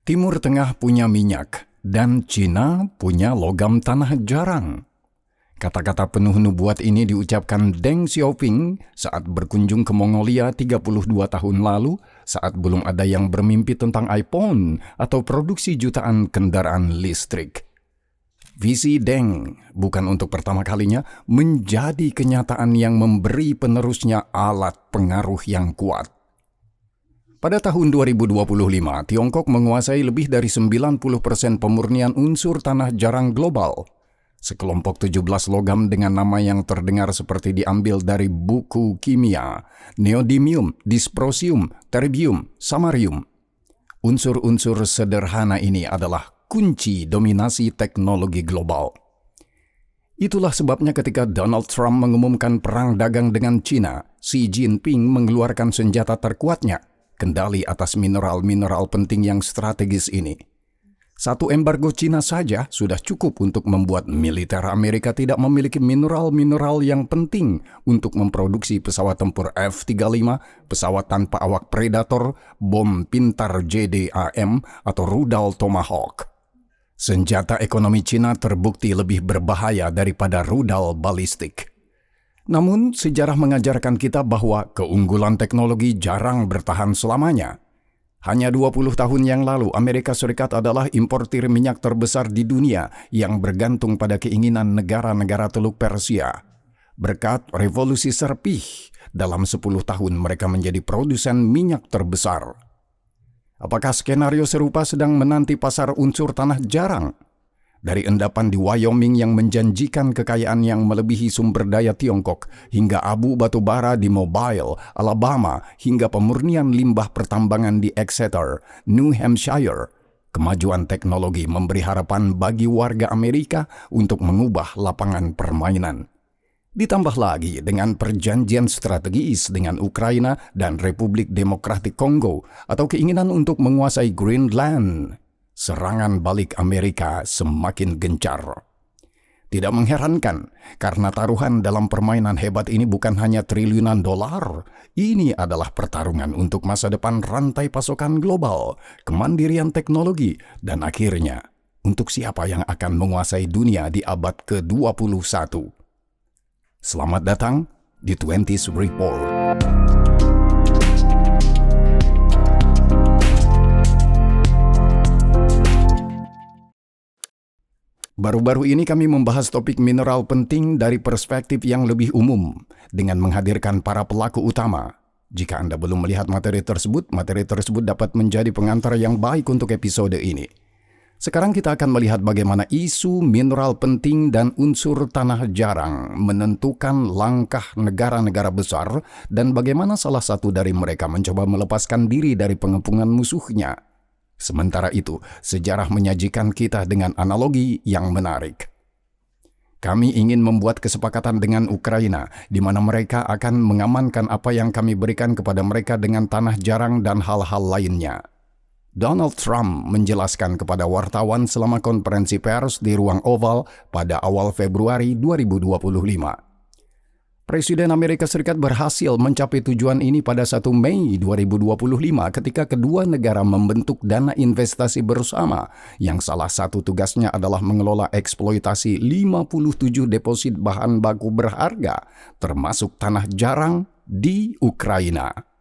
Timur Tengah punya minyak, dan Cina punya logam tanah jarang. Kata-kata penuh nubuat ini diucapkan Deng Xiaoping saat berkunjung ke Mongolia 32 tahun lalu, saat belum ada yang bermimpi tentang iPhone atau produksi jutaan kendaraan listrik. Visi Deng, bukan untuk pertama kalinya, menjadi kenyataan yang memberi penerusnya alat pengaruh yang kuat. Pada tahun 2025, Tiongkok menguasai lebih dari 90% pemurnian unsur tanah jarang global. Sekelompok 17 logam dengan nama yang terdengar seperti diambil dari buku kimia, neodymium, dysprosium, terbium, samarium. Unsur-unsur sederhana ini adalah kunci dominasi teknologi global. Itulah sebabnya ketika Donald Trump mengumumkan perang dagang dengan China, Xi Jinping mengeluarkan senjata terkuatnya, kendali atas mineral-mineral penting yang strategis ini. Satu embargo Cina saja sudah cukup untuk membuat militer Amerika tidak memiliki mineral-mineral yang penting untuk memproduksi pesawat tempur F-35, pesawat tanpa awak Predator, bom pintar JDAM, atau rudal Tomahawk. Senjata ekonomi Cina terbukti lebih berbahaya daripada rudal balistik. Namun, sejarah mengajarkan kita bahwa keunggulan teknologi jarang bertahan selamanya. Hanya 20 tahun yang lalu, Amerika Serikat adalah importir minyak terbesar di dunia yang bergantung pada keinginan negara-negara Teluk Persia. Berkat revolusi serpih, dalam 10 tahun mereka menjadi produsen minyak terbesar. Apakah skenario serupa sedang menanti pasar unsur tanah jarang? Dari endapan di Wyoming yang menjanjikan kekayaan yang melebihi sumber daya Tiongkok, hingga abu batu bara di Mobile, Alabama, hingga pemurnian limbah pertambangan di Exeter, New Hampshire, kemajuan teknologi memberi harapan bagi warga Amerika untuk mengubah lapangan permainan. Ditambah lagi dengan perjanjian strategis dengan Ukraina dan Republik Demokratik Kongo atau keinginan untuk menguasai Greenland, serangan balik Amerika semakin gencar. Tidak mengherankan, karena taruhan dalam permainan hebat ini bukan hanya triliunan dolar. Ini adalah pertarungan untuk masa depan rantai pasokan global, kemandirian teknologi, dan akhirnya, untuk siapa yang akan menguasai dunia di abad ke-21. Selamat datang di 20th Report. Baru-baru ini kami membahas topik mineral penting dari perspektif yang lebih umum dengan menghadirkan para pelaku utama. Jika Anda belum melihat materi tersebut dapat menjadi pengantar yang baik untuk episode ini. Sekarang kita akan melihat bagaimana isu mineral penting dan unsur tanah jarang menentukan langkah negara-negara besar dan bagaimana salah satu dari mereka mencoba melepaskan diri dari pengepungan musuhnya. Sementara itu, sejarah menyajikan kita dengan analogi yang menarik. Kami ingin membuat kesepakatan dengan Ukraina, di mana mereka akan mengamankan apa yang kami berikan kepada mereka dengan tanah jarang dan hal-hal lainnya. Donald Trump menjelaskan kepada wartawan selama konferensi pers di Ruang Oval pada awal Februari 2025. Presiden Amerika Serikat berhasil mencapai tujuan ini pada 1 Mei 2025 ketika kedua negara membentuk dana investasi bersama yang salah satu tugasnya adalah mengelola eksploitasi 57 deposit bahan baku berharga termasuk tanah jarang di Ukraina.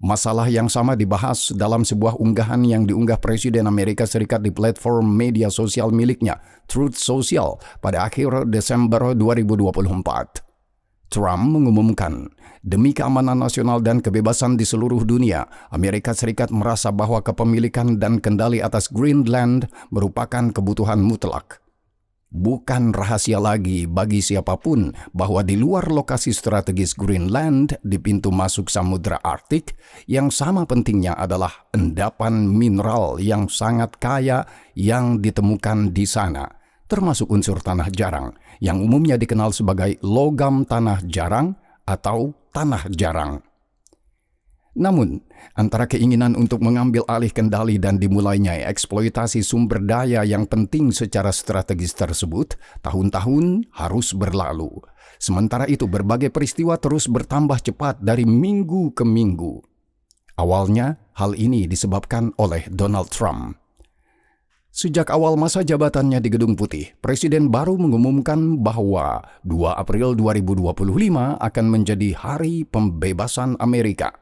Masalah yang sama dibahas dalam sebuah unggahan yang diunggah Presiden Amerika Serikat di platform media sosial miliknya, Truth Social, pada akhir Desember 2024. Trump mengumumkan, demi keamanan nasional dan kebebasan di seluruh dunia, Amerika Serikat merasa bahwa kepemilikan dan kendali atas Greenland merupakan kebutuhan mutlak. Bukan rahasia lagi bagi siapapun bahwa di luar lokasi strategis Greenland di pintu masuk Samudra Arktik, yang sama pentingnya adalah endapan mineral yang sangat kaya yang ditemukan di sana, termasuk unsur tanah jarang, yang umumnya dikenal sebagai logam tanah jarang atau tanah jarang. Namun, antara keinginan untuk mengambil alih kendali dan dimulainya eksploitasi sumber daya yang penting secara strategis tersebut, tahun-tahun harus berlalu. Sementara itu, berbagai peristiwa terus bertambah cepat dari minggu ke minggu. Awalnya, hal ini disebabkan oleh Donald Trump. Sejak awal masa jabatannya di Gedung Putih, Presiden baru mengumumkan bahwa 2 April 2025 akan menjadi Hari Pembebasan Amerika.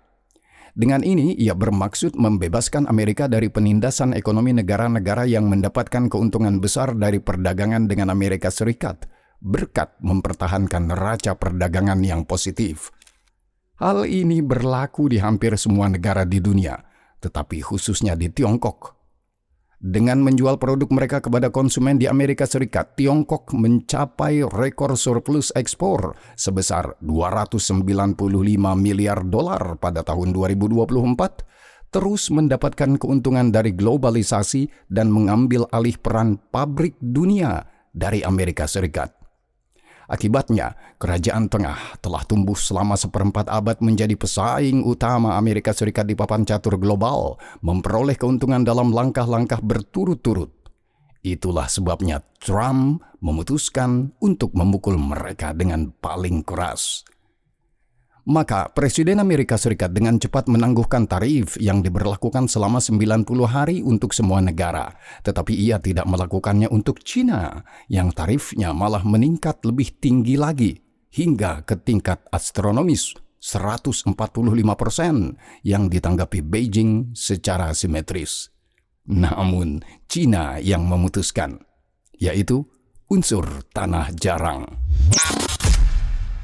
Dengan ini, ia bermaksud membebaskan Amerika dari penindasan ekonomi negara-negara yang mendapatkan keuntungan besar dari perdagangan dengan Amerika Serikat, berkat mempertahankan neraca perdagangan yang positif. Hal ini berlaku di hampir semua negara di dunia, tetapi khususnya di Tiongkok. Dengan menjual produk mereka kepada konsumen di Amerika Serikat, Tiongkok mencapai rekor surplus ekspor sebesar 295 miliar dolar pada tahun 2024, terus mendapatkan keuntungan dari globalisasi dan mengambil alih peran pabrik dunia dari Amerika Serikat. Akibatnya, kerajaan tengah telah tumbuh selama 1/4 abad menjadi pesaing utama Amerika Serikat di papan catur global, memperoleh keuntungan dalam langkah-langkah berturut-turut. Itulah sebabnya Trump memutuskan untuk memukul mereka dengan paling keras. Maka Presiden Amerika Serikat dengan cepat menangguhkan tarif yang diberlakukan selama 90 hari untuk semua negara. Tetapi ia tidak melakukannya untuk China, yang tarifnya malah meningkat lebih tinggi lagi, hingga ke tingkat astronomis 145% yang ditanggapi Beijing secara simetris. Namun China yang memutuskan, yaitu unsur tanah jarang.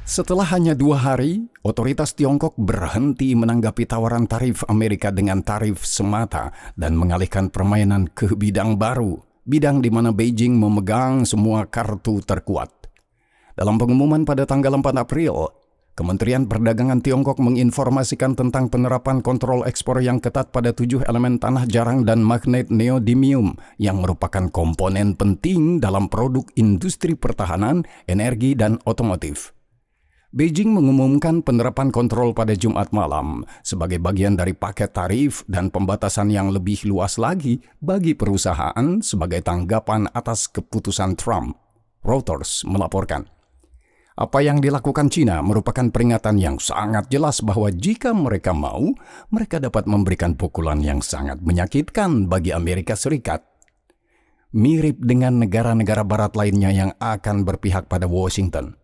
Setelah hanya 2 hari, otoritas Tiongkok berhenti menanggapi tawaran tarif Amerika dengan tarif semata dan mengalihkan permainan ke bidang baru, bidang di mana Beijing memegang semua kartu terkuat. Dalam pengumuman pada tanggal 4 April, Kementerian Perdagangan Tiongkok menginformasikan tentang penerapan kontrol ekspor yang ketat pada 7 elemen tanah jarang dan magnet neodymium yang merupakan komponen penting dalam produk industri pertahanan, energi, dan otomotif. Beijing mengumumkan penerapan kontrol pada Jumat malam sebagai bagian dari paket tarif dan pembatasan yang lebih luas lagi bagi perusahaan sebagai tanggapan atas keputusan Trump. Reuters melaporkan. Apa yang dilakukan China merupakan peringatan yang sangat jelas bahwa jika mereka mau, mereka dapat memberikan pukulan yang sangat menyakitkan bagi Amerika Serikat. Mirip dengan negara-negara barat lainnya yang akan berpihak pada Washington.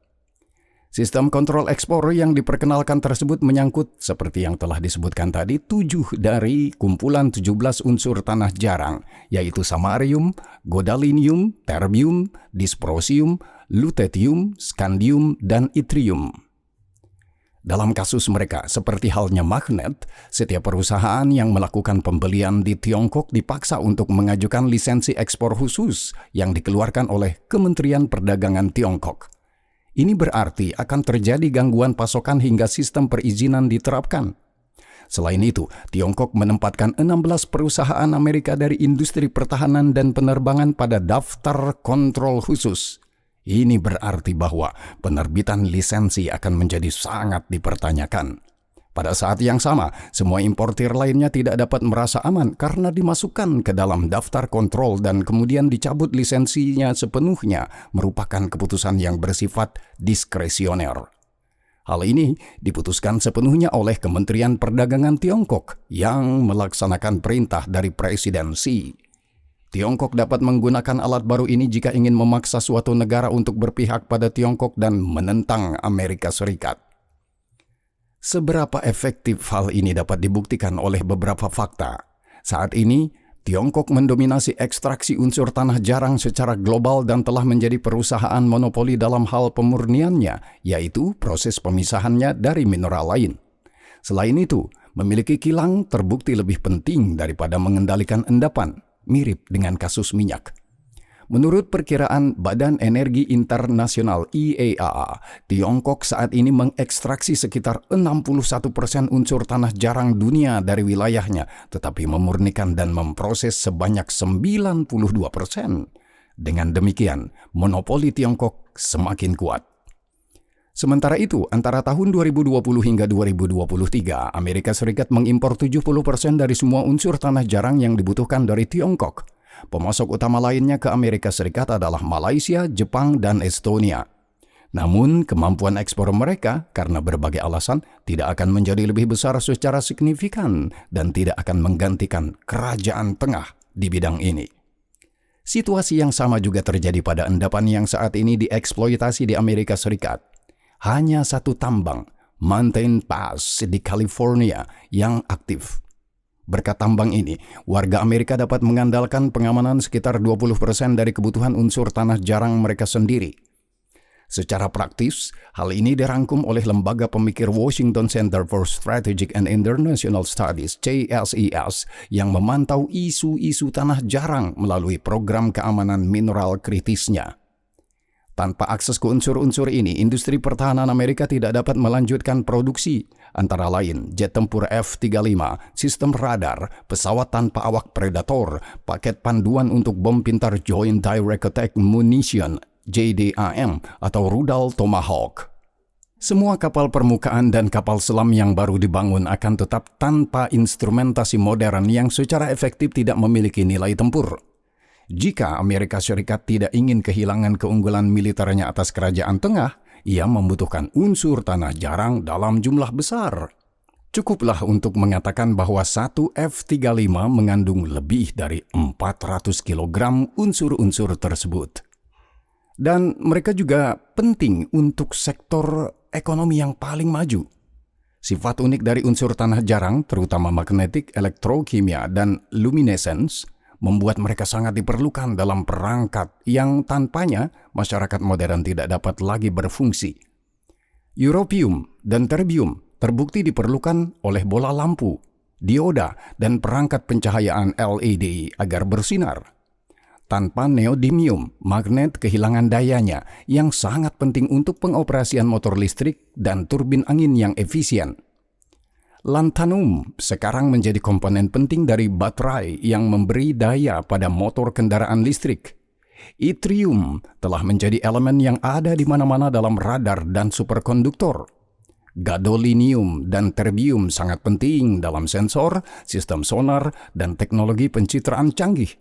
Sistem kontrol ekspor yang diperkenalkan tersebut menyangkut, seperti yang telah disebutkan tadi, 7 dari kumpulan 17 unsur tanah jarang, yaitu samarium, gadolinium, terbium, dysprosium, lutetium, scandium, dan yttrium. Dalam kasus mereka, seperti halnya magnet, setiap perusahaan yang melakukan pembelian di Tiongkok dipaksa untuk mengajukan lisensi ekspor khusus yang dikeluarkan oleh Kementerian Perdagangan Tiongkok. Ini berarti akan terjadi gangguan pasokan hingga sistem perizinan diterapkan. Selain itu, Tiongkok menempatkan 16 perusahaan Amerika dari industri pertahanan dan penerbangan pada daftar kontrol khusus. Ini berarti bahwa penerbitan lisensi akan menjadi sangat dipertanyakan. Pada saat yang sama, semua importir lainnya tidak dapat merasa aman karena dimasukkan ke dalam daftar kontrol dan kemudian dicabut lisensinya sepenuhnya merupakan keputusan yang bersifat diskresioner. Hal ini diputuskan sepenuhnya oleh Kementerian Perdagangan Tiongkok yang melaksanakan perintah dari Presiden Xi. Tiongkok dapat menggunakan alat baru ini jika ingin memaksa suatu negara untuk berpihak pada Tiongkok dan menentang Amerika Serikat. Seberapa efektif hal ini dapat dibuktikan oleh beberapa fakta. Saat ini, Tiongkok mendominasi ekstraksi unsur tanah jarang secara global dan telah menjadi perusahaan monopoli dalam hal pemurniannya, yaitu proses pemisahannya dari mineral lain. Selain itu, memiliki kilang terbukti lebih penting daripada mengendalikan endapan, mirip dengan kasus minyak. Menurut perkiraan Badan Energi Internasional IEA, Tiongkok saat ini mengekstraksi sekitar 61% unsur tanah jarang dunia dari wilayahnya, tetapi memurnikan dan memproses sebanyak 92%. Dengan demikian, monopoli Tiongkok semakin kuat. Sementara itu, antara tahun 2020 hingga 2023, Amerika Serikat mengimpor 70% dari semua unsur tanah jarang yang dibutuhkan dari Tiongkok. Pemasok utama lainnya ke Amerika Serikat adalah Malaysia, Jepang, dan Estonia. Namun, kemampuan ekspor mereka karena berbagai alasan tidak akan menjadi lebih besar secara signifikan dan tidak akan menggantikan kerajaan tengah di bidang ini. Situasi yang sama juga terjadi pada endapan yang saat ini dieksploitasi di Amerika Serikat. Hanya satu tambang, Mountain Pass di California, yang aktif. Berkat tambang ini, warga Amerika dapat mengandalkan pengamanan sekitar 20% dari kebutuhan unsur tanah jarang mereka sendiri. Secara praktis, hal ini dirangkum oleh lembaga pemikir Washington Center for Strategic and International Studies (CSIS) yang memantau isu-isu tanah jarang melalui program keamanan mineral kritisnya. Tanpa akses ke unsur-unsur ini, industri pertahanan Amerika tidak dapat melanjutkan produksi, antara lain jet tempur F-35, sistem radar, pesawat tanpa awak Predator, paket panduan untuk bom pintar Joint Direct Attack Munition (JDAM) atau rudal Tomahawk. Semua kapal permukaan dan kapal selam yang baru dibangun akan tetap tanpa instrumentasi modern yang secara efektif tidak memiliki nilai tempur. Jika Amerika Serikat tidak ingin kehilangan keunggulan militernya atas kerajaan tengah, ia membutuhkan unsur tanah jarang dalam jumlah besar. Cukuplah untuk mengatakan bahwa satu F-35 mengandung lebih dari 400 kg unsur-unsur tersebut. Dan mereka juga penting untuk sektor ekonomi yang paling maju. Sifat unik dari unsur tanah jarang, terutama magnetik, elektrokimia, dan luminescence, membuat mereka sangat diperlukan dalam perangkat yang tanpanya masyarakat modern tidak dapat lagi berfungsi. Europium dan terbium terbukti diperlukan oleh bola lampu, dioda, dan perangkat pencahayaan LED agar bersinar. Tanpa neodymium, magnet kehilangan dayanya yang sangat penting untuk pengoperasian motor listrik dan turbin angin yang efisien. Lanthanum sekarang menjadi komponen penting dari baterai yang memberi daya pada motor kendaraan listrik. Yttrium telah menjadi elemen yang ada di mana-mana dalam radar dan superkonduktor. Gadolinium dan terbium sangat penting dalam sensor, sistem sonar, dan teknologi pencitraan canggih.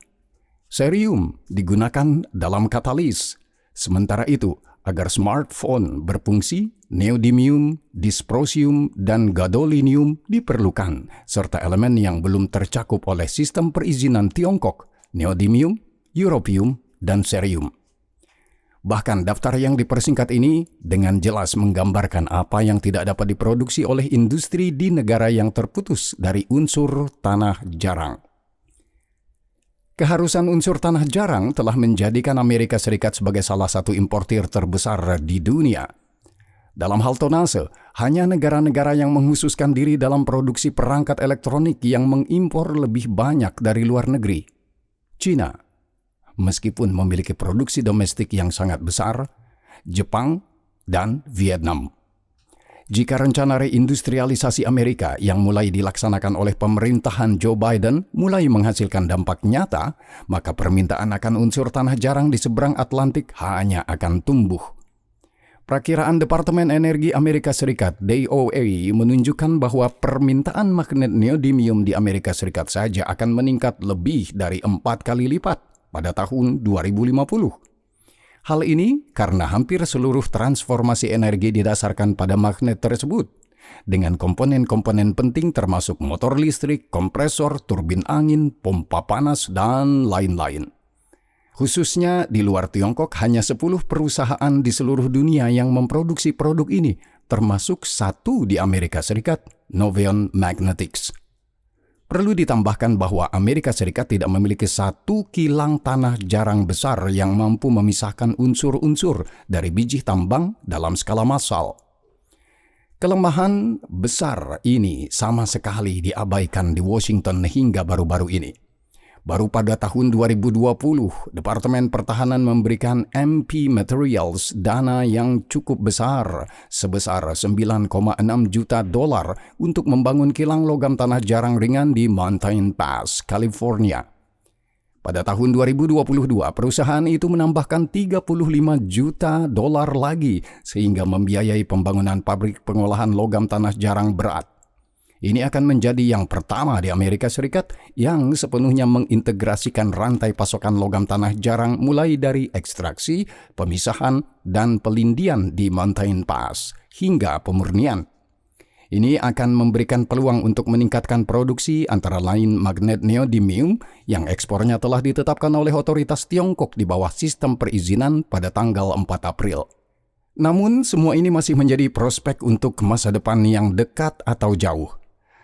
Cerium digunakan dalam katalis. Sementara itu, agar smartphone berfungsi, neodymium, dysprosium, dan gadolinium diperlukan, serta elemen yang belum tercakup oleh sistem perizinan Tiongkok, neodymium, europium, dan cerium. Bahkan daftar yang dipersingkat ini dengan jelas menggambarkan apa yang tidak dapat diproduksi oleh industri di negara yang terputus dari unsur tanah jarang. Keharusan unsur tanah jarang telah menjadikan Amerika Serikat sebagai salah satu importir terbesar di dunia. Dalam hal tonase, hanya negara-negara yang menghususkan diri dalam produksi perangkat elektronik yang mengimpor lebih banyak dari luar negeri. China, meskipun memiliki produksi domestik yang sangat besar, Jepang, dan Vietnam. Jika rencana reindustrialisasi Amerika yang mulai dilaksanakan oleh pemerintahan Joe Biden mulai menghasilkan dampak nyata, maka permintaan akan unsur tanah jarang di seberang Atlantik hanya akan tumbuh. Perakiraan Departemen Energi Amerika Serikat (DOE) menunjukkan bahwa permintaan magnet neodymium di Amerika Serikat saja akan meningkat lebih dari 4 kali lipat pada tahun 2050. Hal ini karena hampir seluruh transformasi energi didasarkan pada magnet tersebut, dengan komponen-komponen penting termasuk motor listrik, kompresor, turbin angin, pompa panas, dan lain-lain. Khususnya di luar Tiongkok, hanya 10 perusahaan di seluruh dunia yang memproduksi produk ini, termasuk satu di Amerika Serikat, Noveon Magnetics. Perlu ditambahkan bahwa Amerika Serikat tidak memiliki satu kilang tanah jarang besar yang mampu memisahkan unsur-unsur dari biji tambang dalam skala massal. Kelemahan besar ini sama sekali diabaikan di Washington hingga baru-baru ini. Baru pada tahun 2020, Departemen Pertahanan memberikan MP Materials dana yang cukup besar, sebesar $9,6 juta untuk membangun kilang logam tanah jarang ringan di Mountain Pass, California. Pada tahun 2022, perusahaan itu menambahkan $35 juta lagi, sehingga membiayai pembangunan pabrik pengolahan logam tanah jarang berat. Ini akan menjadi yang pertama di Amerika Serikat yang sepenuhnya mengintegrasikan rantai pasokan logam tanah jarang mulai dari ekstraksi, pemisahan, dan pelindian di Mountain Pass hingga pemurnian. Ini akan memberikan peluang untuk meningkatkan produksi antara lain magnet neodymium yang ekspornya telah ditetapkan oleh otoritas Tiongkok di bawah sistem perizinan pada tanggal 4 April. Namun semua ini masih menjadi prospek untuk masa depan yang dekat atau jauh.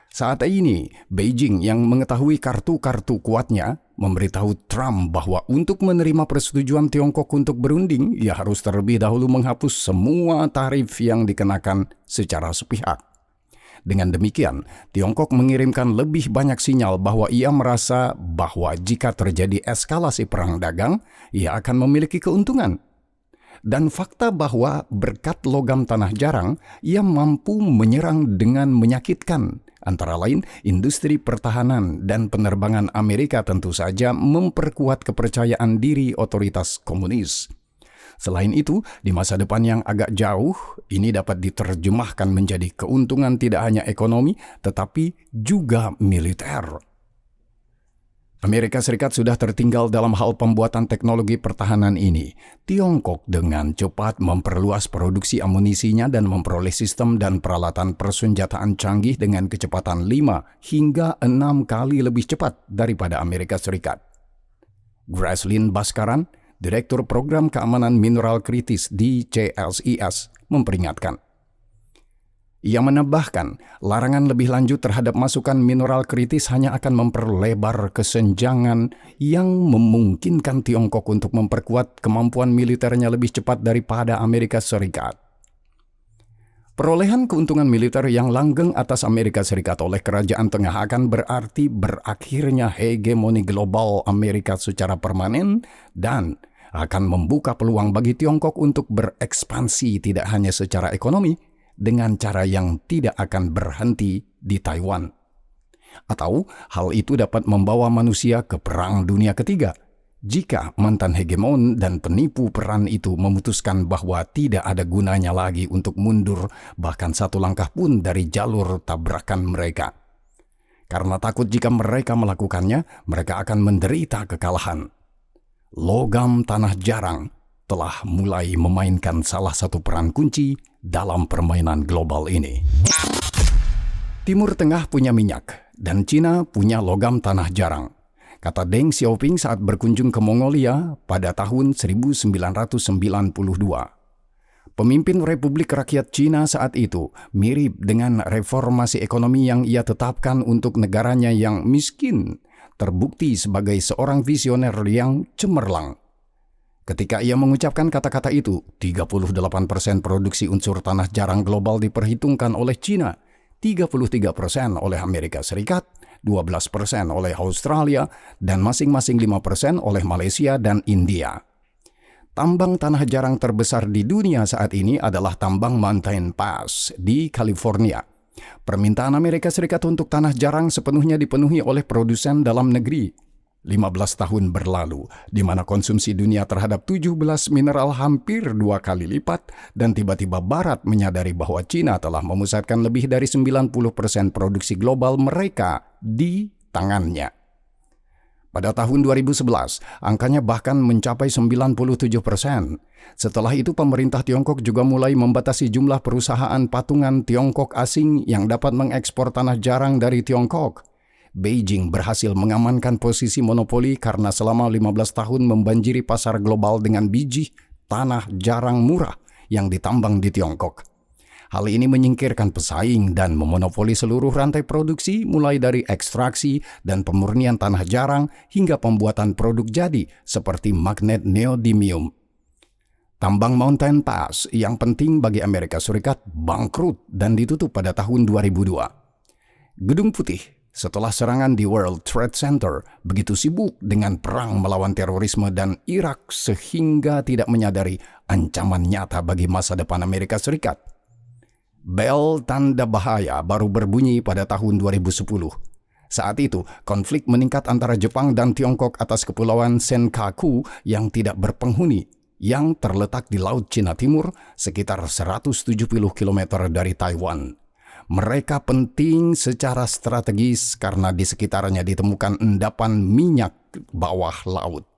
Saat ini, Beijing yang mengetahui kartu-kartu kuatnya memberitahu Trump bahwa untuk menerima persetujuan Tiongkok untuk berunding, ia harus terlebih dahulu menghapus semua tarif yang dikenakan secara sepihak. Dengan demikian, Tiongkok mengirimkan lebih banyak sinyal bahwa ia merasa bahwa jika terjadi eskalasi perang dagang, ia akan memiliki keuntungan. Dan fakta bahwa berkat logam tanah jarang, ia mampu menyerang dengan menyakitkan. Antara lain, industri pertahanan dan penerbangan Amerika tentu saja memperkuat kepercayaan diri otoritas komunis. Selain itu, di masa depan yang agak jauh, ini dapat diterjemahkan menjadi keuntungan tidak hanya ekonomi, tetapi juga militer. Amerika Serikat sudah tertinggal dalam hal pembuatan teknologi pertahanan ini. Tiongkok dengan cepat memperluas produksi amunisinya dan memperoleh sistem dan peralatan persenjataan canggih dengan kecepatan 5 hingga 6 kali lebih cepat daripada Amerika Serikat. Gracelyn Bhaskaran, Direktur Program Keamanan Mineral Kritis di CSIS, memperingatkan. Ia menambahkan, larangan lebih lanjut terhadap masukan mineral kritis hanya akan memperlebar kesenjangan yang memungkinkan Tiongkok untuk memperkuat kemampuan militernya lebih cepat daripada Amerika Serikat. Perolehan keuntungan militer yang langgeng atas Amerika Serikat oleh Kerajaan Tengah akan berarti berakhirnya hegemoni global Amerika secara permanen dan akan membuka peluang bagi Tiongkok untuk berekspansi tidak hanya secara ekonomi, dengan cara yang tidak akan berhenti di Taiwan. Atau hal itu dapat membawa manusia ke Perang Dunia Ketiga jika mantan hegemon dan penipu peran itu memutuskan bahwa tidak ada gunanya lagi untuk mundur bahkan satu langkah pun dari jalur tabrakan mereka. Karena takut jika mereka melakukannya, mereka akan menderita kekalahan. Logam tanah jarang telah mulai memainkan salah satu peran kunci dalam permainan global ini. Timur Tengah punya minyak dan Cina punya logam tanah jarang, kata Deng Xiaoping saat berkunjung ke Mongolia pada tahun 1992. Pemimpin Republik Rakyat Cina saat itu mirip dengan reformasi ekonomi yang ia tetapkan untuk negaranya yang miskin, terbukti sebagai seorang visioner yang cemerlang. Ketika ia mengucapkan kata-kata itu, 38% produksi unsur tanah jarang global diperhitungkan oleh Cina, 33% oleh Amerika Serikat, 12% oleh Australia, dan masing-masing 5% oleh Malaysia dan India. Tambang tanah jarang terbesar di dunia saat ini adalah tambang Mountain Pass di California. Permintaan Amerika Serikat untuk tanah jarang sepenuhnya dipenuhi oleh produsen dalam negeri. 15 tahun berlalu, di mana konsumsi dunia terhadap 17 mineral hampir 2 kali lipat, dan tiba-tiba Barat menyadari bahwa Cina telah memusatkan lebih dari 90% produksi global mereka di tangannya. Pada tahun 2011, angkanya bahkan mencapai 97%. Setelah itu, pemerintah Tiongkok juga mulai membatasi jumlah perusahaan patungan Tiongkok asing yang dapat mengekspor tanah jarang dari Tiongkok. Beijing berhasil mengamankan posisi monopoli karena selama 15 tahun membanjiri pasar global dengan biji tanah jarang murah yang ditambang di Tiongkok. Hal ini menyingkirkan pesaing dan memonopoli seluruh rantai produksi mulai dari ekstraksi dan pemurnian tanah jarang hingga pembuatan produk jadi seperti magnet neodymium. Tambang Mountain Pass yang penting bagi Amerika Serikat bangkrut dan ditutup pada tahun 2002. Gedung Putih setelah serangan di World Trade Center begitu sibuk dengan perang melawan terorisme dan Irak sehingga tidak menyadari ancaman nyata bagi masa depan Amerika Serikat. Bel tanda bahaya baru berbunyi pada tahun 2010. Saat itu, konflik meningkat antara Jepang dan Tiongkok atas kepulauan Senkaku yang tidak berpenghuni, yang terletak di Laut Cina Timur sekitar 170 km dari Taiwan. Mereka penting secara strategis karena di sekitarnya ditemukan endapan minyak bawah laut.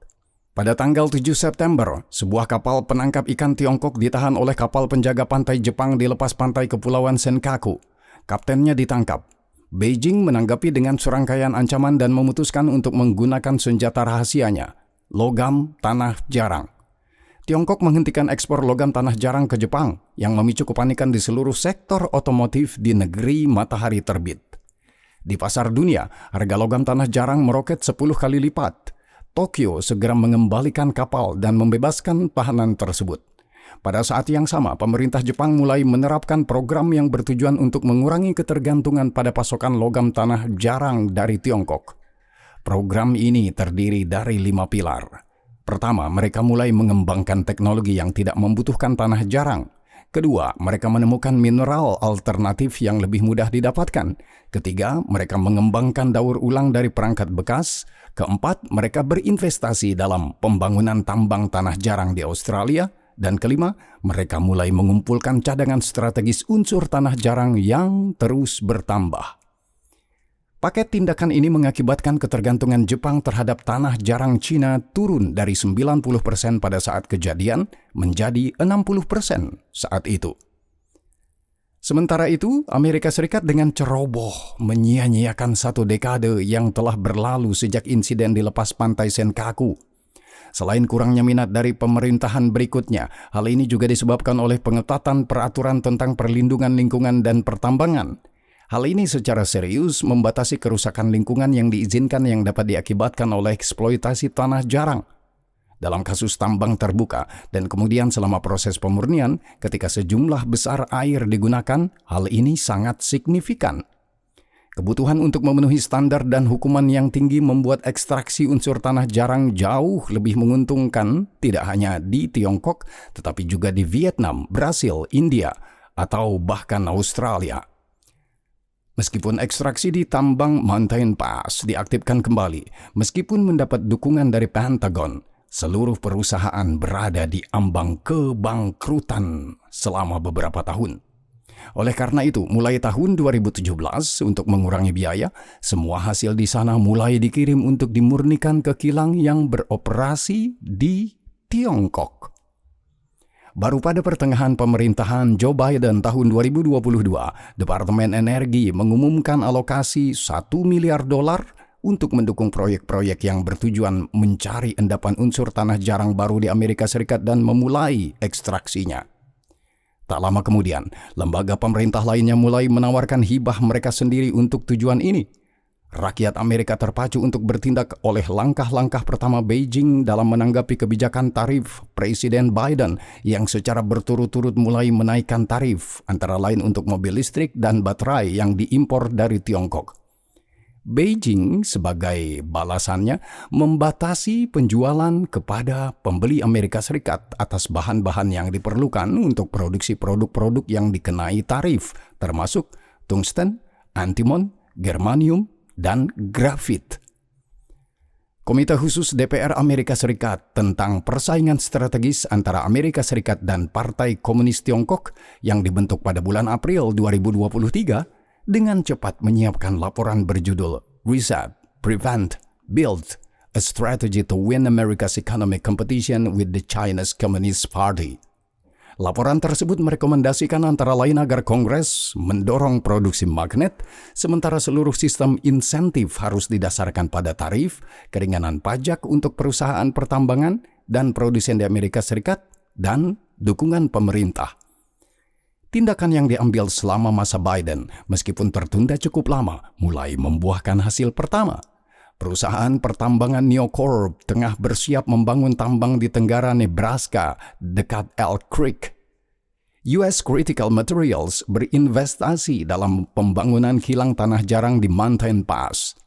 Pada tanggal 7 September, sebuah kapal penangkap ikan Tiongkok ditahan oleh kapal penjaga pantai Jepang di lepas pantai Kepulauan Senkaku. Kaptennya ditangkap. Beijing menanggapi dengan serangkaian ancaman dan memutuskan untuk menggunakan senjata rahasianya, logam tanah jarang. Tiongkok menghentikan ekspor logam tanah jarang ke Jepang yang memicu kepanikan di seluruh sektor otomotif di negeri matahari terbit. Di pasar dunia, harga logam tanah jarang meroket 10 kali lipat. Tokyo segera mengembalikan kapal dan membebaskan tahanan tersebut. Pada saat yang sama, pemerintah Jepang mulai menerapkan program yang bertujuan untuk mengurangi ketergantungan pada pasokan logam tanah jarang dari Tiongkok. Program ini terdiri dari 5 pilar. Pertama, mereka mulai mengembangkan teknologi yang tidak membutuhkan tanah jarang. Kedua, mereka menemukan mineral alternatif yang lebih mudah didapatkan. Ketiga, mereka mengembangkan daur ulang dari perangkat bekas. Keempat, mereka berinvestasi dalam pembangunan tambang tanah jarang di Australia. Dan kelima, mereka mulai mengumpulkan cadangan strategis unsur tanah jarang yang terus bertambah. Paket tindakan ini mengakibatkan ketergantungan Jepang terhadap tanah jarang Cina turun dari 90% pada saat kejadian menjadi 60% saat itu. Sementara itu, Amerika Serikat dengan ceroboh menyia-nyiakan 1 dekade yang telah berlalu sejak insiden di lepas pantai Senkaku. Selain kurangnya minat dari pemerintahan berikutnya, hal ini juga disebabkan oleh pengetatan peraturan tentang perlindungan lingkungan dan pertambangan. Hal ini secara serius membatasi kerusakan lingkungan yang diizinkan yang dapat diakibatkan oleh eksploitasi tanah jarang. Dalam kasus tambang terbuka dan kemudian selama proses pemurnian, ketika sejumlah besar air digunakan, hal ini sangat signifikan. Kebutuhan untuk memenuhi standar dan hukuman yang tinggi membuat ekstraksi unsur tanah jarang jauh lebih menguntungkan tidak hanya di Tiongkok, tetapi juga di Vietnam, Brasil, India, atau bahkan Australia. Meskipun ekstraksi di tambang Mountain Pass diaktifkan kembali, meskipun mendapat dukungan dari Pentagon, seluruh perusahaan berada di ambang kebangkrutan selama beberapa tahun. Oleh karena itu, mulai tahun 2017, untuk mengurangi biaya, semua hasil di sana mulai dikirim untuk dimurnikan ke kilang yang beroperasi di Tiongkok. Baru pada pertengahan pemerintahan Joe Biden tahun 2022, Departemen Energi mengumumkan alokasi $1 miliar untuk mendukung proyek-proyek yang bertujuan mencari endapan unsur tanah jarang baru di Amerika Serikat dan memulai ekstraksinya. Tak lama kemudian, lembaga pemerintah lainnya mulai menawarkan hibah mereka sendiri untuk tujuan ini. Rakyat Amerika terpacu untuk bertindak oleh langkah-langkah pertama Beijing dalam menanggapi kebijakan tarif Presiden Biden yang secara berturut-turut mulai menaikkan tarif, antara lain untuk mobil listrik dan baterai yang diimpor dari Tiongkok. Beijing sebagai balasannya membatasi penjualan kepada pembeli Amerika Serikat atas bahan-bahan yang diperlukan untuk produksi produk-produk yang dikenai tarif, termasuk tungsten, antimon, germanium, dan grafit. Komite Khusus DPR Amerika Serikat tentang persaingan strategis antara Amerika Serikat dan Partai Komunis Tiongkok yang dibentuk pada bulan April 2023 dengan cepat menyiapkan laporan berjudul Reset, Prevent, Build, A Strategy to Win America's Economic Competition with the Chinese Communist Party. Laporan tersebut merekomendasikan antara lain agar Kongres mendorong produksi magnet, sementara seluruh sistem insentif harus didasarkan pada tarif, keringanan pajak untuk perusahaan pertambangan dan produsen di Amerika Serikat, dan dukungan pemerintah. Tindakan yang diambil selama masa Biden, meskipun tertunda cukup lama, mulai membuahkan hasil pertama. Perusahaan pertambangan Neocorp tengah bersiap membangun tambang di tenggara Nebraska dekat Elk Creek. US Critical Materials berinvestasi dalam pembangunan kilang tanah jarang di Mountain Pass.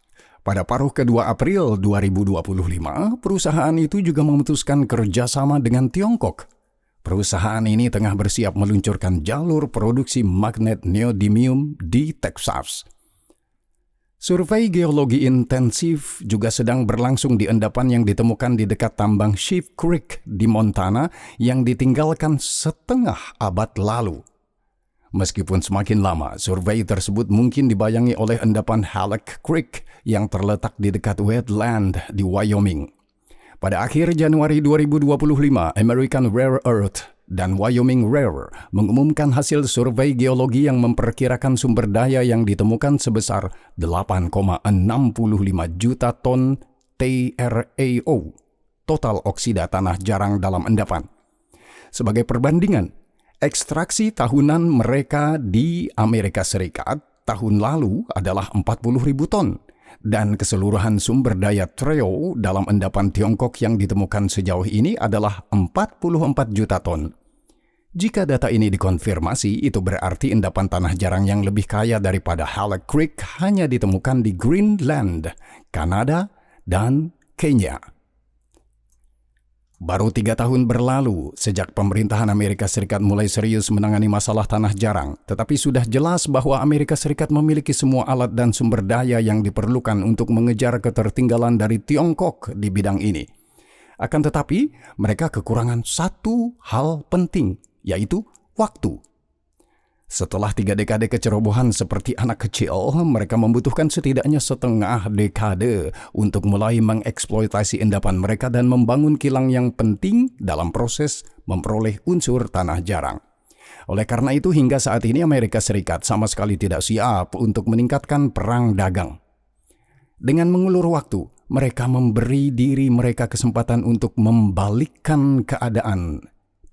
Pada paruh kedua April 2025, perusahaan itu juga memutuskan kerjasama dengan Tiongkok. Perusahaan ini tengah bersiap meluncurkan jalur produksi magnet neodymium di Texas. Survei geologi intensif juga sedang berlangsung di endapan yang ditemukan di dekat tambang Sheep Creek di Montana yang ditinggalkan setengah abad lalu. Meskipun semakin lama, survei tersebut mungkin dibayangi oleh endapan Halleck Creek yang terletak di dekat wetland di Wyoming. Pada akhir Januari 2025, American Rare Earth dan Wyoming Rare mengumumkan hasil survei geologi yang memperkirakan sumber daya yang ditemukan sebesar 8,65 juta ton TRAO, total oksida tanah jarang dalam endapan. Sebagai perbandingan, ekstraksi tahunan mereka di Amerika Serikat tahun lalu adalah 40.000 ton dan keseluruhan sumber daya TRAO dalam endapan Tiongkok yang ditemukan sejauh ini adalah 44 juta ton. Jika data ini dikonfirmasi, itu berarti endapan tanah jarang yang lebih kaya daripada Halleck Creek hanya ditemukan di Greenland, Kanada, dan Kenya. Baru 3 tahun berlalu sejak pemerintahan Amerika Serikat mulai serius menangani masalah tanah jarang, tetapi sudah jelas bahwa Amerika Serikat memiliki semua alat dan sumber daya yang diperlukan untuk mengejar ketertinggalan dari Tiongkok di bidang ini. Akan tetapi, mereka kekurangan satu hal penting, yaitu waktu. Setelah 3 dekade kecerobohan seperti anak kecil, mereka membutuhkan setidaknya setengah dekade untuk mulai mengeksploitasi endapan mereka dan membangun kilang yang penting dalam proses memperoleh unsur tanah jarang. Oleh karena itu, hingga saat ini Amerika Serikat sama sekali tidak siap untuk meningkatkan perang dagang. Dengan mengulur waktu, mereka memberi diri mereka kesempatan untuk membalikkan keadaan,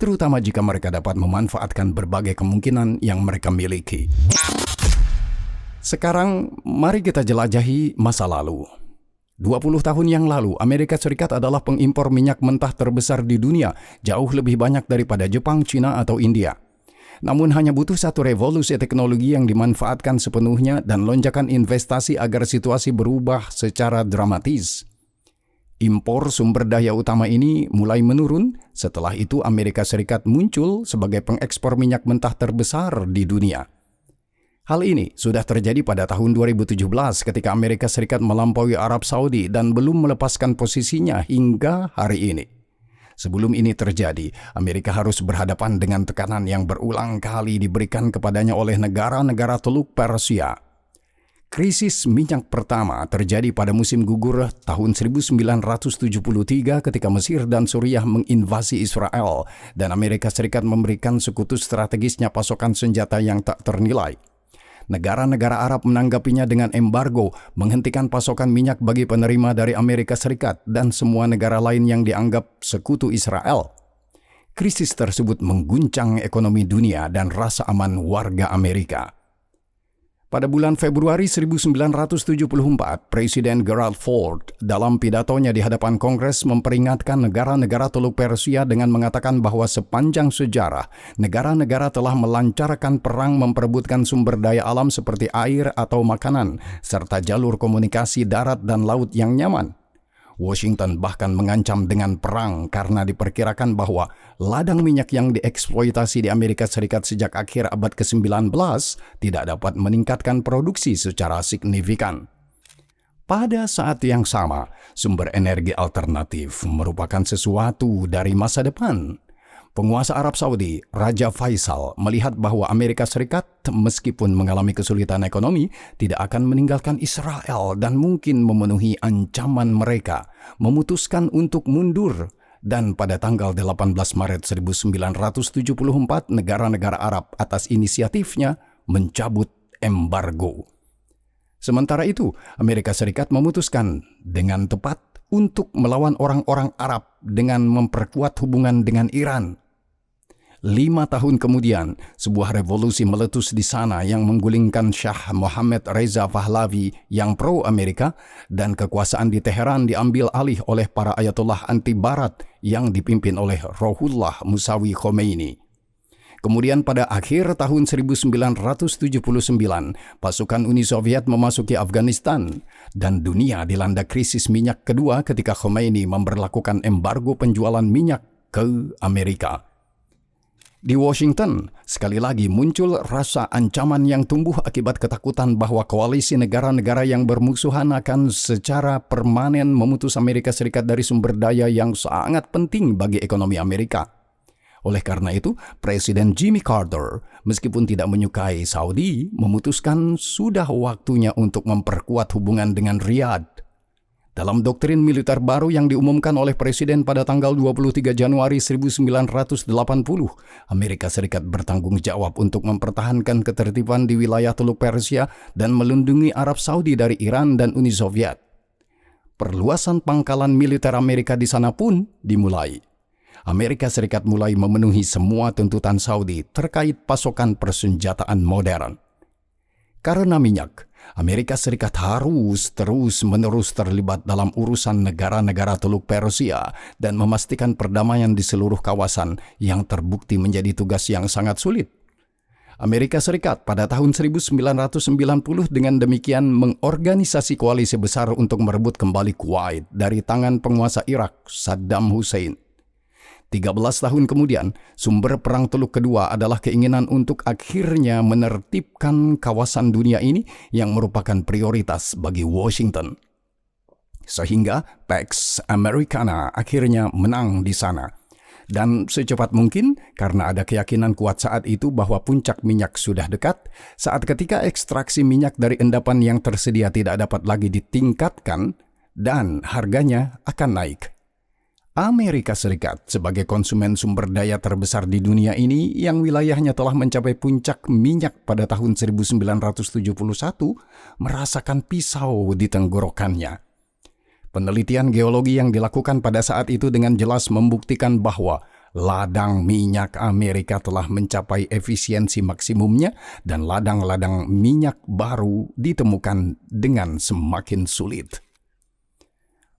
terutama jika mereka dapat memanfaatkan berbagai kemungkinan yang mereka miliki. Sekarang, mari kita jelajahi masa lalu. 20 tahun yang lalu, Amerika Serikat adalah pengimpor minyak mentah terbesar di dunia, jauh lebih banyak daripada Jepang, China, atau India. Namun hanya butuh satu revolusi teknologi yang dimanfaatkan sepenuhnya dan lonjakan investasi agar situasi berubah secara dramatis. Impor sumber daya utama ini mulai menurun, setelah itu Amerika Serikat muncul sebagai pengekspor minyak mentah terbesar di dunia. Hal ini sudah terjadi pada tahun 2017 ketika Amerika Serikat melampaui Arab Saudi dan belum melepaskan posisinya hingga hari ini. Sebelum ini terjadi, Amerika harus berhadapan dengan tekanan yang berulang kali diberikan kepadanya oleh negara-negara Teluk Persia. Krisis minyak pertama terjadi pada musim gugur tahun 1973 ketika Mesir dan Suriah menginvasi Israel dan Amerika Serikat memberikan sekutu strategisnya pasokan senjata yang tak ternilai. Negara-negara Arab menanggapinya dengan embargo, menghentikan pasokan minyak bagi penerima dari Amerika Serikat dan semua negara lain yang dianggap sekutu Israel. Krisis tersebut mengguncang ekonomi dunia dan rasa aman warga Amerika. Pada bulan Februari 1974, Presiden Gerald Ford dalam pidatonya di hadapan Kongres memperingatkan negara-negara Teluk Persia dengan mengatakan bahwa sepanjang sejarah, negara-negara telah melancarkan perang memperebutkan sumber daya alam seperti air atau makanan, serta jalur komunikasi darat dan laut yang nyaman. Washington bahkan mengancam dengan perang karena diperkirakan bahwa ladang minyak yang dieksploitasi di Amerika Serikat sejak akhir abad ke-19 tidak dapat meningkatkan produksi secara signifikan. Pada saat yang sama, sumber energi alternatif merupakan sesuatu dari masa depan. Penguasa Arab Saudi, Raja Faisal, melihat bahwa Amerika Serikat meskipun mengalami kesulitan ekonomi, tidak akan meninggalkan Israel dan mungkin memenuhi ancaman mereka, memutuskan untuk mundur. Dan pada tanggal 18 Maret 1974, negara-negara Arab atas inisiatifnya mencabut embargo. Sementara itu, Amerika Serikat memutuskan dengan tepat untuk melawan orang-orang Arab dengan memperkuat hubungan dengan Iran. 5 tahun kemudian, sebuah revolusi meletus di sana yang menggulingkan Shah Mohammad Reza Pahlavi yang pro-Amerika dan kekuasaan di Teheran diambil alih oleh para ayatollah anti-Barat yang dipimpin oleh Ruhollah Musawi Khomeini. Kemudian pada akhir tahun 1979, pasukan Uni Soviet memasuki Afghanistan dan dunia dilanda krisis minyak kedua ketika Khomeini memberlakukan embargo penjualan minyak ke Amerika. Di Washington, sekali lagi muncul rasa ancaman yang tumbuh akibat ketakutan bahwa koalisi negara-negara yang bermusuhan akan secara permanen memutus Amerika Serikat dari sumber daya yang sangat penting bagi ekonomi Amerika. Oleh karena itu, Presiden Jimmy Carter, meskipun tidak menyukai Saudi, memutuskan sudah waktunya untuk memperkuat hubungan dengan Riyadh. Dalam doktrin militer baru yang diumumkan oleh Presiden pada tanggal 23 Januari 1980, Amerika Serikat bertanggung jawab untuk mempertahankan ketertiban di wilayah Teluk Persia dan melindungi Arab Saudi dari Iran dan Uni Soviet. Perluasan pangkalan militer Amerika di sana pun dimulai. Amerika Serikat mulai memenuhi semua tuntutan Saudi terkait pasokan persenjataan modern. Karena minyak, Amerika Serikat harus terus-menerus terlibat dalam urusan negara-negara Teluk Persia dan memastikan perdamaian di seluruh kawasan yang terbukti menjadi tugas yang sangat sulit. Amerika Serikat pada tahun 1990 dengan demikian mengorganisasi koalisi besar untuk merebut kembali Kuwait dari tangan penguasa Irak, Saddam Hussein. 13 tahun kemudian, sumber perang Teluk kedua adalah keinginan untuk akhirnya menertibkan kawasan dunia ini yang merupakan prioritas bagi Washington. Sehingga Pax Americana akhirnya menang di sana. Dan secepat mungkin, karena ada keyakinan kuat saat itu bahwa puncak minyak sudah dekat, saat ketika ekstraksi minyak dari endapan yang tersedia tidak dapat lagi ditingkatkan, dan harganya akan naik. Amerika Serikat sebagai konsumen sumber daya terbesar di dunia ini yang wilayahnya telah mencapai puncak minyak pada tahun 1971 merasakan pisau di tenggorokannya. Penelitian geologi yang dilakukan pada saat itu dengan jelas membuktikan bahwa ladang minyak Amerika telah mencapai efisiensi maksimumnya dan ladang-ladang minyak baru ditemukan dengan semakin sulit.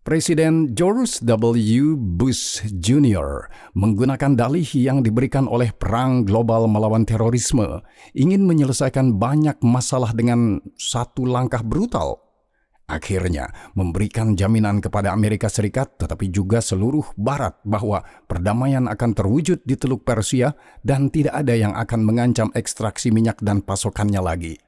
Presiden George W. Bush Jr. menggunakan dalih yang diberikan oleh perang global melawan terorisme, ingin menyelesaikan banyak masalah dengan satu langkah brutal. Akhirnya memberikan jaminan kepada Amerika Serikat tetapi juga seluruh Barat bahwa perdamaian akan terwujud di Teluk Persia dan tidak ada yang akan mengancam ekstraksi minyak dan pasokannya lagi.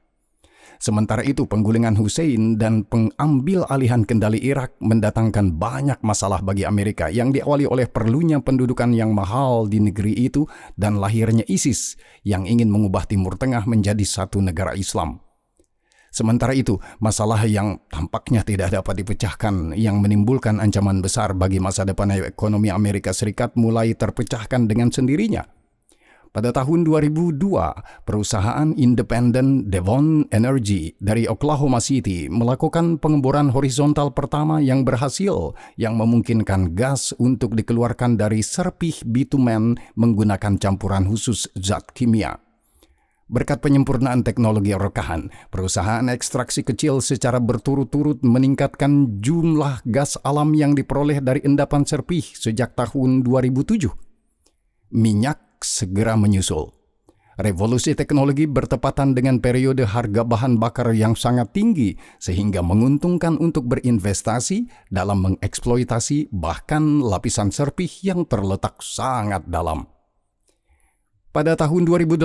Sementara itu, penggulingan Hussein dan pengambil alihan kendali Irak mendatangkan banyak masalah bagi Amerika yang diawali oleh perlunya pendudukan yang mahal di negeri itu dan lahirnya ISIS yang ingin mengubah Timur Tengah menjadi satu negara Islam. Sementara itu, masalah yang tampaknya tidak dapat dipecahkan yang menimbulkan ancaman besar bagi masa depan ekonomi Amerika Serikat mulai terpecahkan dengan sendirinya. Pada tahun 2002, perusahaan independen Devon Energy dari Oklahoma City melakukan pengeboran horizontal pertama yang berhasil yang memungkinkan gas untuk dikeluarkan dari serpih bitumen menggunakan campuran khusus zat kimia. Berkat penyempurnaan teknologi rekahan, perusahaan ekstraksi kecil secara berturut-turut meningkatkan jumlah gas alam yang diperoleh dari endapan serpih sejak tahun 2007. Minyak segera menyusul. Revolusi teknologi bertepatan dengan periode harga bahan bakar yang sangat tinggi sehingga menguntungkan untuk berinvestasi dalam mengeksploitasi bahkan lapisan serpih yang terletak sangat dalam. Pada tahun 2018,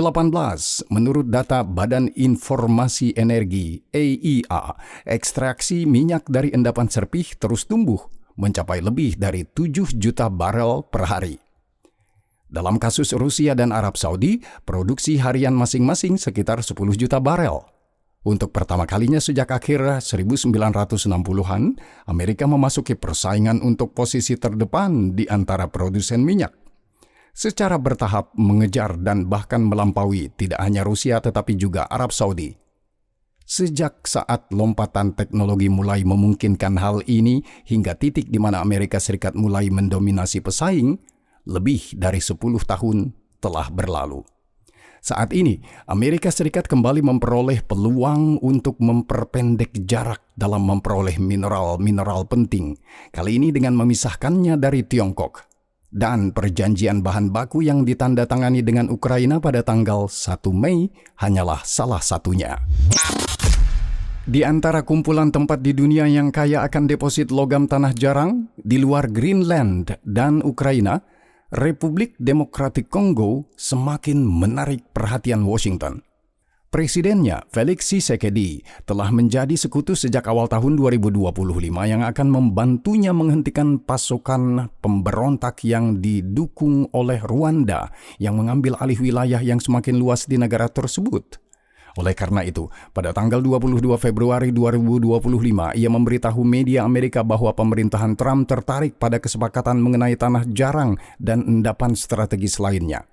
menurut data Badan Informasi Energi (AIA), ekstraksi minyak dari endapan serpih terus tumbuh mencapai lebih dari 7 juta barel per hari. Dalam kasus Rusia dan Arab Saudi, produksi harian masing-masing sekitar 10 juta barel. Untuk pertama kalinya sejak akhir 1960-an, Amerika memasuki persaingan untuk posisi terdepan di antara produsen minyak. Secara bertahap mengejar dan bahkan melampaui tidak hanya Rusia tetapi juga Arab Saudi. Sejak saat lompatan teknologi mulai memungkinkan hal ini hingga titik di mana Amerika Serikat mulai mendominasi pesaing, lebih dari 10 tahun telah berlalu. Saat ini, Amerika Serikat kembali memperoleh peluang untuk memperpendek jarak dalam memperoleh mineral-mineral penting, kali ini dengan memisahkannya dari Tiongkok. Dan perjanjian bahan baku yang ditandatangani dengan Ukraina pada tanggal 1 Mei hanyalah salah satunya. Di antara kumpulan tempat di dunia yang kaya akan deposit logam tanah jarang, di luar Greenland dan Ukraina, Republik Demokratik Kongo semakin menarik perhatian Washington. Presidennya, Felix Tshisekedi, telah menjadi sekutu sejak awal tahun 2025 yang akan membantunya menghentikan pasukan pemberontak yang didukung oleh Rwanda yang mengambil alih wilayah yang semakin luas di negara tersebut. Oleh karena itu, pada tanggal 22 Februari 2025, ia memberitahu media Amerika bahwa pemerintahan Trump tertarik pada kesepakatan mengenai tanah jarang dan endapan strategis lainnya.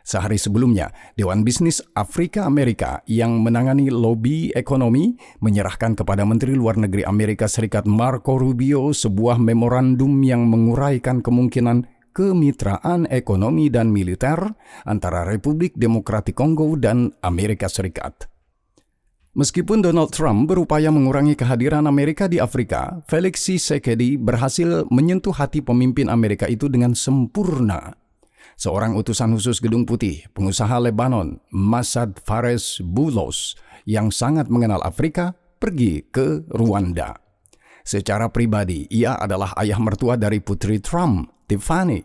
Sehari sebelumnya, Dewan Bisnis Afrika Amerika yang menangani lobi ekonomi menyerahkan kepada Menteri Luar Negeri Amerika Serikat Marco Rubio sebuah memorandum yang menguraikan kemungkinan kemitraan ekonomi dan militer antara Republik Demokratik Kongo dan Amerika Serikat. Meskipun Donald Trump berupaya mengurangi kehadiran Amerika di Afrika, Felix Tshisekedi berhasil menyentuh hati pemimpin Amerika itu dengan sempurna. Seorang utusan khusus Gedung Putih, pengusaha Lebanon, Massad Fares Boulos, yang sangat mengenal Afrika, pergi ke Rwanda. Secara pribadi, ia adalah ayah mertua dari putri Trump, Tiffany.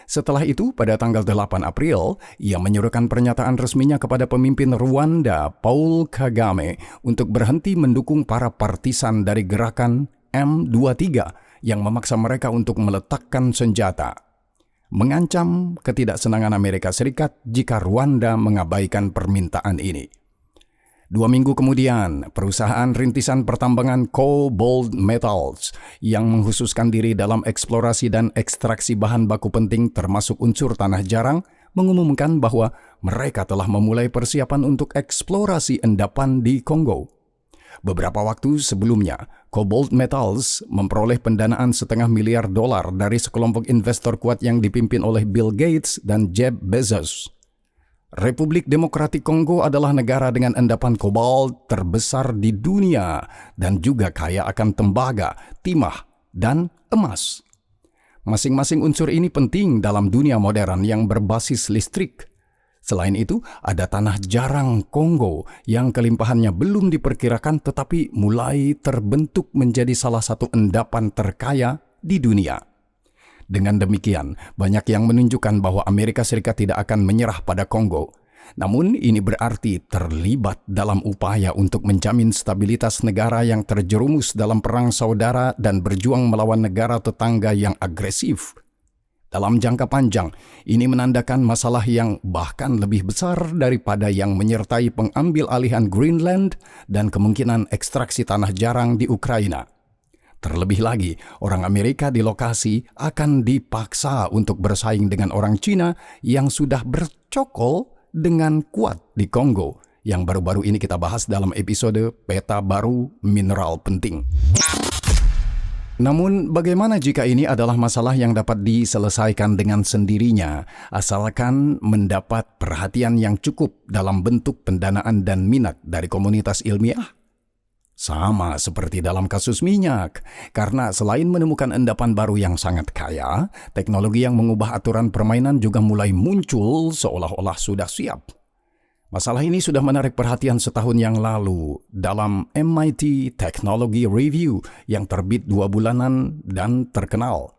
Setelah itu, pada tanggal 8 April, ia menyuruhkan pernyataan resminya kepada pemimpin Rwanda, Paul Kagame, untuk berhenti mendukung para partisan dari gerakan M23 yang memaksa mereka untuk meletakkan senjata, mengancam ketidaksenangan Amerika Serikat jika Rwanda mengabaikan permintaan ini. 2 minggu kemudian, perusahaan rintisan pertambangan Cobalt Metals yang menghususkan diri dalam eksplorasi dan ekstraksi bahan baku penting termasuk unsur tanah jarang mengumumkan bahwa mereka telah memulai persiapan untuk eksplorasi endapan di Kongo. Beberapa waktu sebelumnya, Cobalt Metals memperoleh pendanaan $500 miliar dari sekelompok investor kuat yang dipimpin oleh Bill Gates dan Jeff Bezos. Republik Demokratik Kongo adalah negara dengan endapan kobalt terbesar di dunia dan juga kaya akan tembaga, timah, dan emas. Masing-masing unsur ini penting dalam dunia modern yang berbasis listrik. Selain itu, ada tanah jarang Kongo yang kelimpahannya belum diperkirakan tetapi mulai terbentuk menjadi salah satu endapan terkaya di dunia. Dengan demikian, banyak yang menunjukkan bahwa Amerika Serikat tidak akan menyerah pada Kongo. Namun, ini berarti terlibat dalam upaya untuk menjamin stabilitas negara yang terjerumus dalam perang saudara dan berjuang melawan negara tetangga yang agresif. Dalam jangka panjang, ini menandakan masalah yang bahkan lebih besar daripada yang menyertai pengambil alihan Greenland dan kemungkinan ekstraksi tanah jarang di Ukraina. Terlebih lagi, orang Amerika di lokasi akan dipaksa untuk bersaing dengan orang Cina yang sudah bercokol dengan kuat di Kongo, yang baru-baru ini kita bahas dalam episode Peta Baru Mineral Penting. Namun, bagaimana jika ini adalah masalah yang dapat diselesaikan dengan sendirinya, asalkan mendapat perhatian yang cukup dalam bentuk pendanaan dan minat dari komunitas ilmiah? Sama seperti dalam kasus minyak, karena selain menemukan endapan baru yang sangat kaya, teknologi yang mengubah aturan permainan juga mulai muncul seolah-olah sudah siap. Masalah ini sudah menarik perhatian setahun yang lalu dalam MIT Technology Review yang terbit 2 bulanan dan terkenal.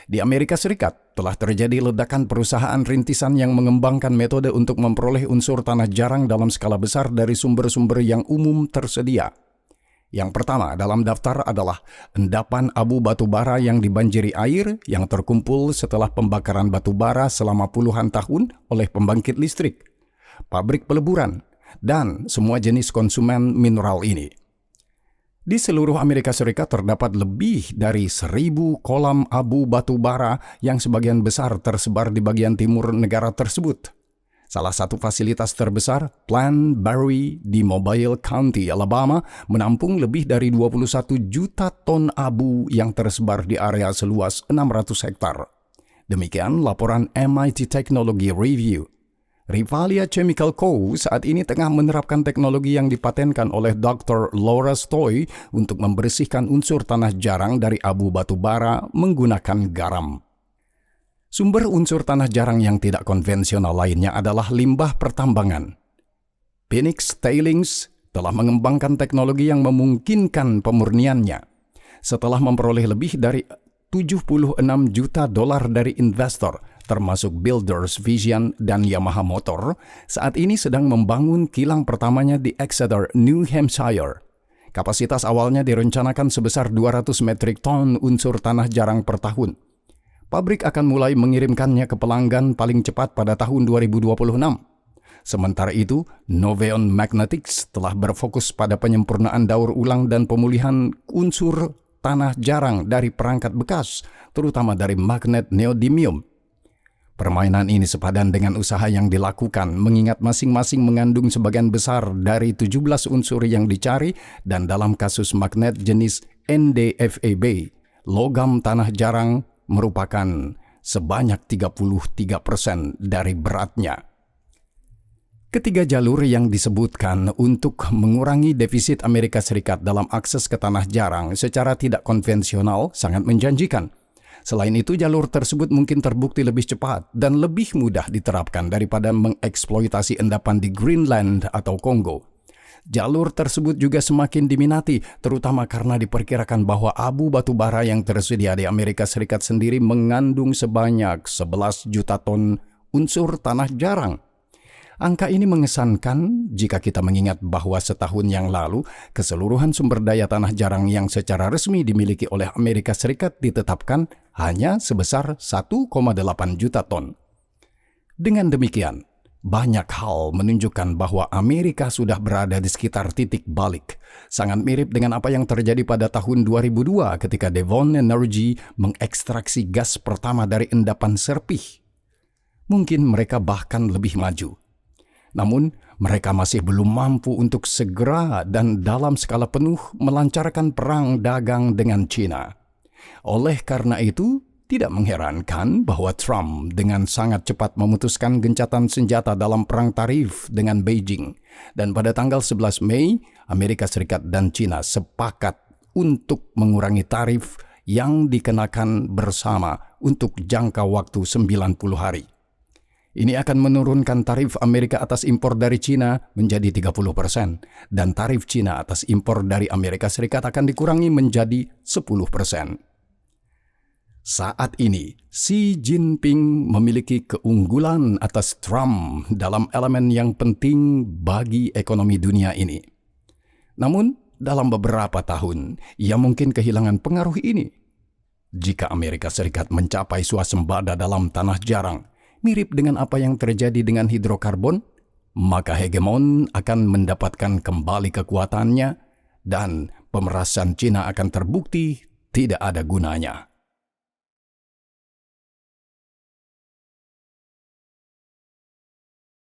Di Amerika Serikat telah terjadi ledakan perusahaan rintisan yang mengembangkan metode untuk memperoleh unsur tanah jarang dalam skala besar dari sumber-sumber yang umum tersedia. Yang pertama dalam daftar adalah endapan abu batu bara yang dibanjiri air yang terkumpul setelah pembakaran batu bara selama puluhan tahun oleh pembangkit listrik, pabrik peleburan, dan semua jenis konsumen mineral ini. Di seluruh Amerika Serikat terdapat lebih dari 1.000 kolam abu batu bara yang sebagian besar tersebar di bagian timur negara tersebut. Salah satu fasilitas terbesar, Plant Barry di Mobile County, Alabama, menampung lebih dari 21 juta ton abu yang tersebar di area seluas 600 hektar. Demikian laporan MIT Technology Review. Rivalia Chemical Co. saat ini tengah menerapkan teknologi yang dipatenkan oleh Dr. Laura Stoy untuk membersihkan unsur tanah jarang dari abu batu bara menggunakan garam. Sumber unsur tanah jarang yang tidak konvensional lainnya adalah limbah pertambangan. Phoenix Tailings telah mengembangkan teknologi yang memungkinkan pemurniannya. Setelah memperoleh lebih dari $76 juta dari investor, termasuk Builders Vision dan Yamaha Motor, saat ini sedang membangun kilang pertamanya di Exeter, New Hampshire. Kapasitas awalnya direncanakan sebesar 200 metrik ton unsur tanah jarang per tahun. Pabrik akan mulai mengirimkannya ke pelanggan paling cepat pada tahun 2026. Sementara itu, Noveon Magnetics telah berfokus pada penyempurnaan daur ulang dan pemulihan unsur tanah jarang dari perangkat bekas, terutama dari magnet neodymium. Permainan ini sepadan dengan usaha yang dilakukan, mengingat masing-masing mengandung sebagian besar dari 17 unsur yang dicari, dan dalam kasus magnet jenis NdFeB, logam tanah jarang merupakan sebanyak 33% dari beratnya. Ketiga jalur yang disebutkan untuk mengurangi defisit Amerika Serikat dalam akses ke tanah jarang secara tidak konvensional sangat menjanjikan. Selain itu, jalur tersebut mungkin terbukti lebih cepat dan lebih mudah diterapkan daripada mengeksploitasi endapan di Greenland atau Kongo. Jalur tersebut juga semakin diminati, terutama karena diperkirakan bahwa abu batu bara yang tersedia di Amerika Serikat sendiri mengandung sebanyak 11 juta ton unsur tanah jarang. Angka ini mengesankan jika kita mengingat bahwa setahun yang lalu keseluruhan sumber daya tanah jarang yang secara resmi dimiliki oleh Amerika Serikat ditetapkan hanya sebesar 1,8 juta ton. Dengan demikian, banyak hal menunjukkan bahwa Amerika sudah berada di sekitar titik balik. Sangat mirip dengan apa yang terjadi pada tahun 2002 ketika Devon Energy mengekstraksi gas pertama dari endapan Serpih. Mungkin mereka bahkan lebih maju. Namun, mereka masih belum mampu untuk segera dan dalam skala penuh melancarkan perang dagang dengan China. Oleh karena itu, tidak mengherankan bahwa Trump dengan sangat cepat memutuskan gencatan senjata dalam perang tarif dengan Beijing. Dan pada tanggal 11 Mei, Amerika Serikat dan China sepakat untuk mengurangi tarif yang dikenakan bersama untuk jangka waktu 90 hari. Ini akan menurunkan tarif Amerika atas impor dari China menjadi 30%, dan tarif China atas impor dari Amerika Serikat akan dikurangi menjadi 10%. Saat ini, Xi Jinping memiliki keunggulan atas Trump dalam elemen yang penting bagi ekonomi dunia ini. Namun, dalam beberapa tahun, ia mungkin kehilangan pengaruh ini. Jika Amerika Serikat mencapai swasembada dalam tanah jarang, mirip dengan apa yang terjadi dengan hidrokarbon, maka hegemon akan mendapatkan kembali kekuatannya dan pemerasan Cina akan terbukti tidak ada gunanya.